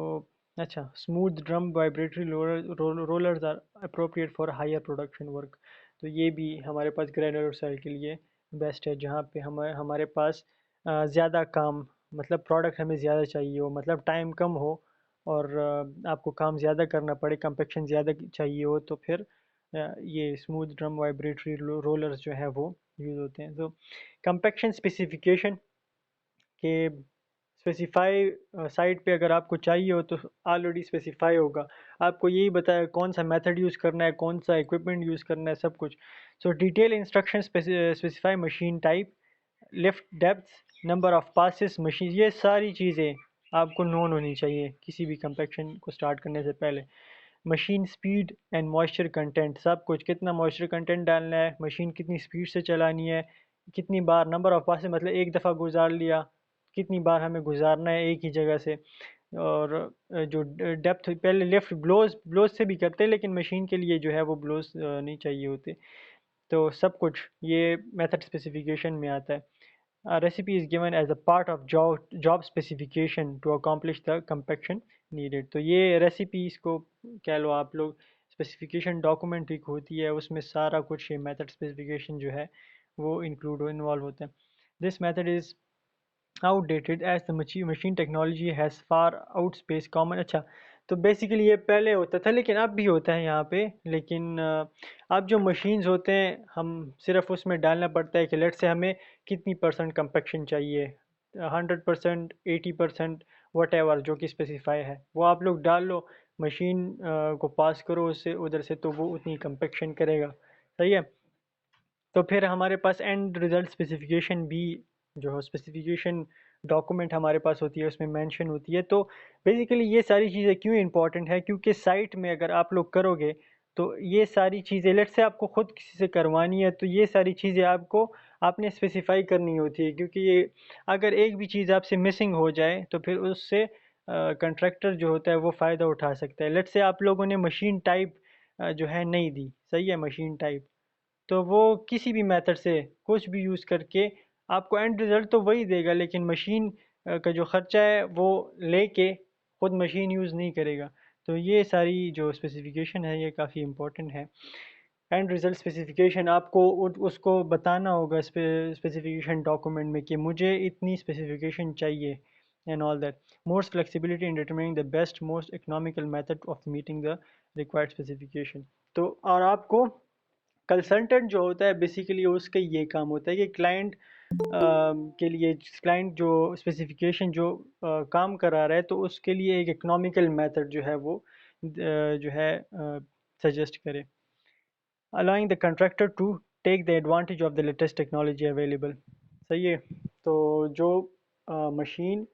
अच्छा, smooth drum vibratory rollers are appropriate for higher production work. तो ये भी हमारे पास ग्रैनुलर सेल के लिए बेस्ट है, जहाँ पे हमारे पास ज़्यादा काम, मतलब प्रोडक्ट हमें ज़्यादा चाहिए हो, मतलब टाइम कम हो और आपको काम ज़्यादा करना पड़े, कंपेक्शन ज़्यादा चाहिए हो, तो फिर ये स्मूथ ड्रम वाइब्रेटरी रोलर्स जो है वो यूज़ होते हैं। तो कंपेक्शन स्पेसिफिकेशन के स्पेसिफाई साइट पे अगर आपको चाहिए हो तो ऑलरेडी स्पेसिफाई होगा, आपको यही बताया कौन सा मेथड यूज़ करना है, कौन सा इक्विपमेंट यूज़ करना है, सब कुछ। सो detail instruction specify machine type, lift depth, number of passes machine, ये सारी चीज़ें आपको नोन होनी चाहिए किसी भी कंपेक्शन को स्टार्ट करने से पहले। Machine speed and moisture content, सब कुछ, कितना मॉइस्चर कंटेंट डालना है, मशीन कितनी स्पीड से चलानी है, कितनी बार, नंबर ऑफ पास मतलब एक दफ़ा गुजार लिया, कितनी बार हमें गुजारना है एक ही जगह से। और जो डेप्थ, पहले लिफ्ट ब्लोज ब्लोज से भी करते हैं लेकिन मशीन के लिए जो है वो ब्लोज नहीं चाहिए होते। तो सब कुछ ये मेथड स्पेसिफिकेशन में आता है। A recipe is given as a part of job specification to accomplish the compaction needed। तो ये रेसिपीज को कह लो आप लोग, स्पेसिफिकेशन डॉक्यूमेंट एक होती है, उसमें सारा कुछ ये मेथड स्पेसिफिकेशन जो है वो इन्वॉल्व होते हैं। This method is outdated as the machine technology has far outspaced common। अच्छा, तो बेसिकली ये पहले होता था लेकिन अब भी होता है यहाँ पे, लेकिन अब जो मशीन्स होते हैं हम सिर्फ उसमें डालना पड़ता है कि लेट से हमें कितनी परसेंट कंपेक्शन चाहिए, 100%, 80%, वट एवर जो कि स्पेसिफाई है वो आप लोग डाल लो, मशीन को पास करो उससे उधर से, तो वो उतनी कंपेक्शन करेगा। सही है। तो फिर हमारे पास एंड रिजल्ट स्पेसिफिकेशन भी, जो स्पेसिफिकेशन डॉक्यूमेंट हमारे पास होती है उसमें मेंशन होती है। तो बेसिकली ये सारी चीज़ें क्यों इंपॉर्टेंट है, क्योंकि साइट में अगर आप लोग करोगे तो ये सारी चीज़ें, लेट से आपको खुद किसी से करवानी है तो ये सारी चीज़ें आपको आपने स्पेसिफाई करनी होती है, क्योंकि ये अगर एक भी चीज़ आपसे मिसिंग हो जाए तो फिर उससे कंट्रैक्टर जो होता है वो फ़ायदा उठा सकता है। लेट से आप लोगों ने मशीन टाइप जो है नहीं दी, सही है, मशीन टाइप, तो वो किसी भी मेथड से कुछ भी यूज़ करके आपको एंड रिज़ल्ट तो वही देगा, लेकिन मशीन का जो ख़र्चा है वो लेके खुद मशीन यूज़ नहीं करेगा। तो ये सारी जो स्पेसिफिकेशन है ये काफ़ी इम्पोर्टेंट है। एंड रिज़ल्ट स्पेसिफिकेशन आपको उसको बताना होगा स्पेसिफिकेशन डॉक्यूमेंट में कि मुझे इतनी स्पेसिफिकेशन चाहिए and all that. Most flexibility in determining the best most economical method of meeting the required specification. तो और आपको कंसल्टेंट जो होता है बेसिकली उसका ये काम होता है कि क्लाइंट के लिए, क्लाइंट जो स्पेसिफिकेशन जो काम करा रहा है तो उसके लिए एक इकोनॉमिकल मेथड जो है वो जो है सजेस्ट करे, allowing the contractor to take the advantage of the latest technology available. सही है। तो जो मशीन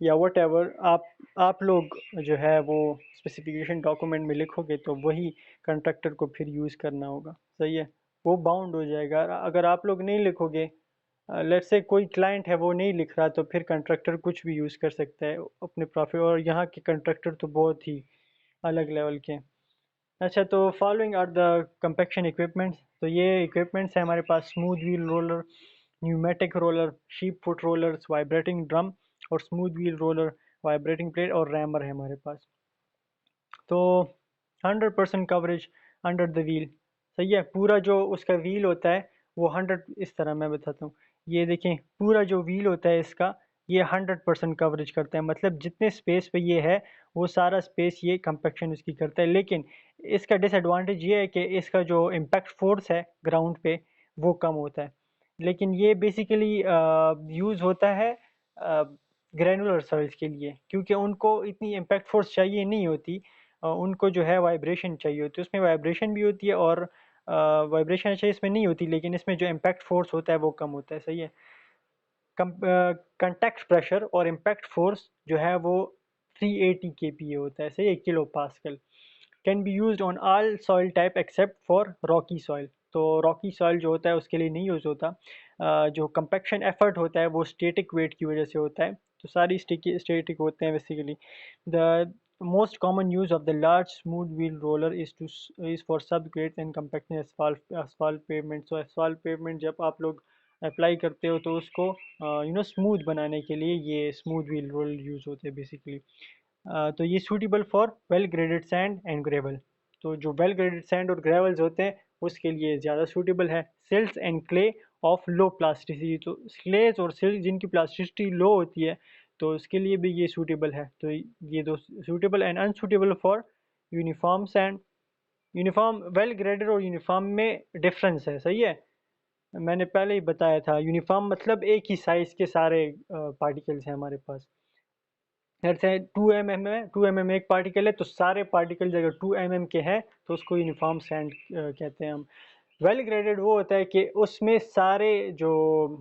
या वट आप लोग जो है वो स्पेसिफिकेशन डॉक्यूमेंट में लिखोगे तो वही कंट्रैक्टर को फिर यूज़ करना होगा, सही है। वो बाउंड हो जाएगा। अगर आप लोग नहीं लिखोगे, लेट्स से कोई क्लाइंट है वो नहीं लिख रहा, तो फिर कंट्रैक्टर कुछ भी यूज़ कर सकता है अपने प्रॉफिट। और यहाँ के कंट्रैक्टर तो बहुत ही अलग लेवल के हैं। अच्छा, तो following are the compaction equipments. तो ये इक्विपमेंट्स है हमारे पास: smooth wheel roller, pneumatic roller, sheep foot rollers, vibrating drum, और smooth wheel roller, vibrating plate और रैमर है हमारे पास। तो 100% कवरेज अंडर द व्हील, सही है। पूरा जो उसका व्हील होता है वो 100, इस तरह मैं बताता हूँ। ये देखें, पूरा जो व्हील होता है इसका, ये 100% कवरेज करता है। मतलब जितने स्पेस पे ये है वो सारा स्पेस ये कंपैक्शन उसकी करता है। लेकिन इसका डिसएडवांटेज ये है कि इसका जो इम्पैक्ट फोर्स है ग्राउंड पे वो कम होता है। लेकिन ये बेसिकली यूज़ होता है ग्रैनुलर सॉइल्स के लिए, क्योंकि उनको इतनी इम्पैक्ट फोर्स चाहिए नहीं होती। उनको जो है वाइब्रेशन चाहिए होती है, उसमें वाइब्रेशन भी होती है और वाइब्रेशन अच्छा इसमें नहीं होती, लेकिन इसमें जो इम्पैक्ट फोर्स होता है वो कम होता है, सही है। कंटैक्ट प्रेशर और इम्पैक्ट फोर्स जो है वो 380 kPa होता है, सही है, kilo pascal. Can be used on all soil type except for Rocky soil. तो रॉकी सॉइल जो होता है उसके लिए नहीं यूज़ होता। जो कंपैक्शन एफर्ट होता है वो स्टैटिक वेट की वजह से होता है। तो सारी स्टैटिक होते हैं basically. The most common use of the large smooth wheel roller is for sub grades and compacting asphalt pavement. So asphalt pavement जब आप लोग अप्लाई करते हो तो उसको स्मूथ बनाने के लिए ये स्मूथ व्हील रोलर यूज़ होते हैं बेसिकली। तो ये suitable for well graded sand and gravel. तो जो वेल ग्रेडेड सैंड और ग्रेवल्स होते हैं उसके लिए ज़्यादा सूटेबल है। Silts and clay of low plasticity. तो क्लेज और सिल्ट जिनकी प्लास्टिसिटी लो होती है तो उसके लिए भी ये सूटेबल है। तो ये दो suitable and unsuitable for uniform sand. Uniform, well graded और यूनिफॉर्म में डिफरेंस है, सही है। मैंने पहले ही बताया था, यूनिफॉर्म मतलब एक ही साइज़ के सारे पार्टिकल्स हैं हमारे पास। जैसे 2 mm है, 2 mm एक पार्टिकल है, तो सारे पार्टिकल्स अगर 2 mm के हैं तो उसको यूनिफॉर्म सैंड कहते हैं हम। वेल ग्रेडेड वो होता है कि उसमें सारे जो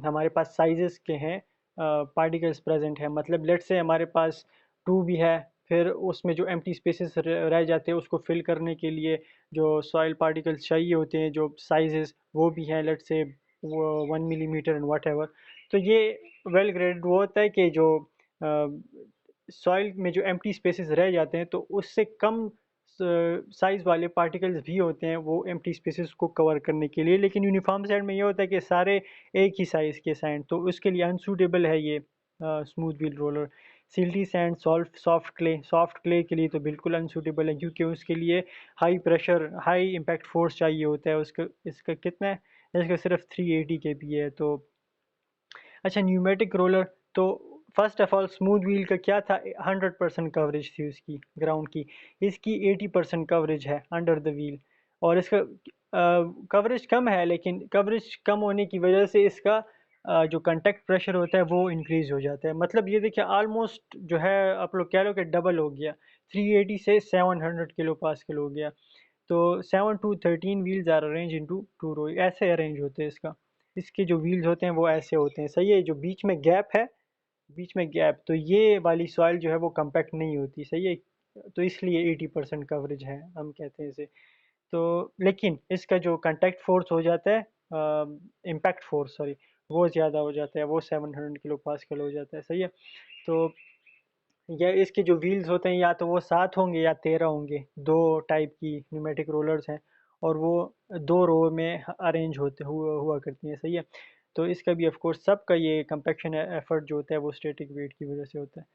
हमारे पास साइजेस के हैं पार्टिकल्स प्रेजेंट है। मतलब लेट से हमारे पास 2 भी है, फिर उसमें जो एम्प्टी स्पेसेस रह जाते हैं उसको फिल करने के लिए जो सॉइल पार्टिकल्स चाहिए होते हैं, जो साइजेस वो भी हैं, लेट से वो 1 mm एंड वट एवर। तो ये वेल ग्रेडेड वो होता है कि जो सॉइल में जो एम्प्टी स्पेसेस रह जाते हैं तो उससे कम साइज वाले पार्टिकल्स भी होते हैं वो एम्प्टी स्पेसेस को कवर करने के लिए। लेकिन यूनिफॉर्म सैंड में ये होता है कि सारे एक ही साइज़ के सैंड, तो उसके लिए अनसूटेबल है ये smooth wheel roller. Silty sand, soft clay के लिए तो बिल्कुल अनसूटेबल है, क्योंकि उसके लिए high pressure high impact force चाहिए होता है। उसका इसका कितना है, इसका सिर्फ 380 kPa है। तो अच्छा, न्यूमेटिक रोलर। तो first of all smooth wheel का क्या था, 100% कवरेज थी उसकी ग्राउंड की। इसकी 80% कवरेज है अंडर द व्हील। और इसका कवरेज कम है, लेकिन कवरेज कम होने की वजह से इसका जो कंटेक्ट प्रेशर होता है वो इंक्रीज हो जाता है। मतलब ये देखिए, ऑलमोस्ट जो है आप लोग कह लो कि डबल हो गया, 380 से 700 किलो पास्कल हो गया। तो 7 to 13 wheels are arrange into 2 row, ऐसे अरेंज होते हैं इसका। इसके जो व्हील्स होते हैं वो ऐसे होते हैं, सही है। जो बीच में गैप है, बीच में गैप, तो ये वाली सॉइल जो है वो कम्पैक्ट नहीं होती, सही है। तो इसलिए 80% कवरेज है हम कहते हैं इसे। तो लेकिन इसका जो कंटैक्ट फोर्स हो जाता है, इम्पैक्ट फोर्स सॉरी, वो ज़्यादा हो जाता है, वो 700 किलो पास्कल हो जाता है, सही है। तो या इसके जो व्हील्स होते हैं या तो वो 7 होंगे या 13 होंगे। दो टाइप की न्यूमेटिक रोलर्स हैं और वो 2 रो में अरेंज होते हुआ हुआ करती हैं, सही है। तो इसका भी ऑफ कोर्स सबका ये कंपैक्शन एफर्ट जो होता है वो स्टैटिक वेट की वजह से होता है।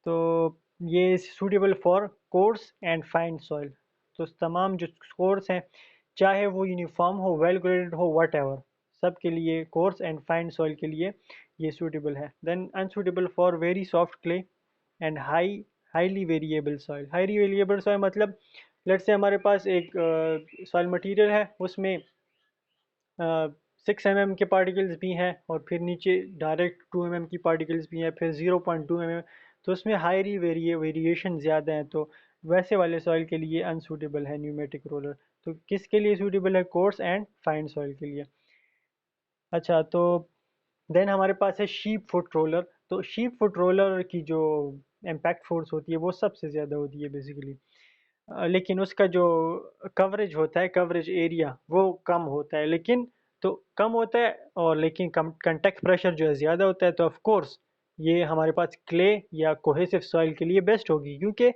तो ये suitable for course and fine soil. तो तमाम जो कोर्स हैं, चाहे वो यूनिफॉर्म हो, वेल ग्रेडेड हो, वट एवर, सब के लिए, कोर्स एंड फाइन सॉइल के लिए ये सूटेबल है। Then unsuitable for very soft clay and highly variable soil. Highly variable soil मतलब लेट से हमारे पास एक सॉइल मटेरियल है, उसमें 6 mm के पार्टिकल्स भी हैं और फिर नीचे डायरेक्ट 2 mm की पार्टिकल्स भी हैं, फिर 0.2 mm। तो उसमें हाईली वेरिएशन ज़्यादा है, तो वैसे वाले सॉइल के लिए अनसूटेबल है न्यूमेटिक रोलर। तो किसके लिए सूटेबल है, कोर्स एंड फाइन सॉइल के लिए। अच्छा, तो देन हमारे पास है शीप फुट रोलर। तो शीप फुट रोलर की जो इम्पैक्ट फोर्स होती है वो सबसे ज़्यादा होती है बेसिकली। लेकिन उसका जो कवरेज होता है, कवरेज एरिया वो कम होता है, लेकिन तो कम होता है और लेकिन कम कंटेक्ट प्रेशर जो है ज़्यादा होता है। तो ऑफ कोर्स ये हमारे पास क्ले या कोहेसिव सॉइल के लिए बेस्ट होगी, क्योंकि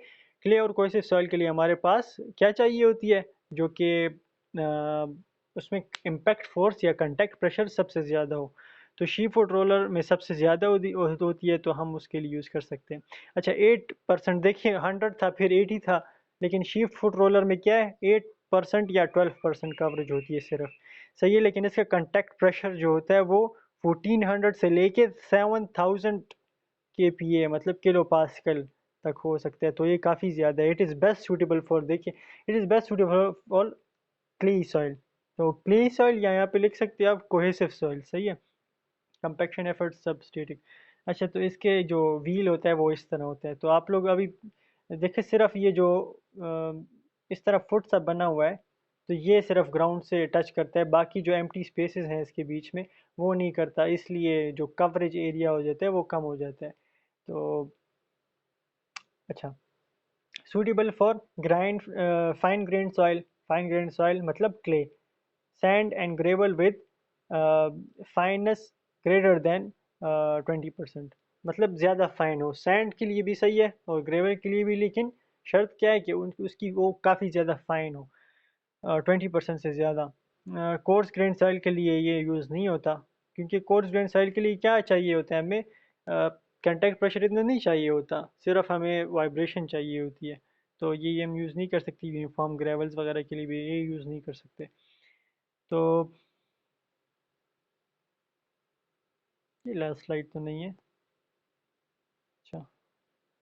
क्ले और कोहेसिव सॉइल के लिए हमारे पास क्या चाहिए होती है, जो कि उसमें इम्पैक्ट फोर्स या कंटेक्ट प्रेशर सबसे ज़्यादा हो। तो शी फुट रोलर में सबसे ज़्यादा होती है, तो हम उसके लिए यूज़ कर सकते हैं। अच्छा, 8% देखिए, 100 था फिर 80 था, लेकिन शीप फुट रोलर में क्या है, 8% या 12% कवरेज होती है सिर्फ। सही है, लेकिन इसका कंटेक्ट प्रेशर जो होता है वो 1400 से लेके 7000 kPa मतलब किलो पास्कल तक हो सकता है। तो ये काफ़ी ज़्यादा है। It is best suitable for, देखिए, it is best suitable for clay soil. तो क्ली सॉइल या यहाँ पे लिख सकते हैं आप कोहेसिव सॉइल। सही है, कंपैक्शन एफर्ट सबस्टेटिक। अच्छा, तो इसके जो व्हील होता है वो इस तरह होता है। तो आप लोग अभी देखिए, सिर्फ ये जो इस तरह फुट सा बना हुआ है, तो ये सिर्फ ग्राउंड से टच करता है, बाकी जो एम्प्टी स्पेसेस हैं इसके बीच में वो नहीं करता, इसलिए जो कवरेज एरिया हो जाता है वो कम हो जाता है। तो अच्छा, suitable for grind fine grain soil. Fine grain soil मतलब clay, sand and gravel with fineness greater than 20%, मतलब ज़्यादा फाइन हो। सैंड के लिए भी सही है और ग्रेवल के लिए भी, लेकिन शर्त क्या है कि उसकी वो काफ़ी ज़्यादा फाइन हो, 20% से ज़्यादा। कोर्स ग्रेन सॉइल के लिए ये यूज़ नहीं होता, क्योंकि कोर्स ग्रेन सॉइल के लिए क्या चाहिए होता है हमें, कंटेक्ट प्रेशर इतना नहीं चाहिए होता, सिर्फ हमें वाइब्रेशन चाहिए होती है। तो ये हम यूज़ नहीं कर सकते। यूनिफॉर्म ग्रेवल्स वगैरह के लिए भी ये यूज़ नहीं कर सकते। तो ये लास्ट स्लाइड तो नहीं है।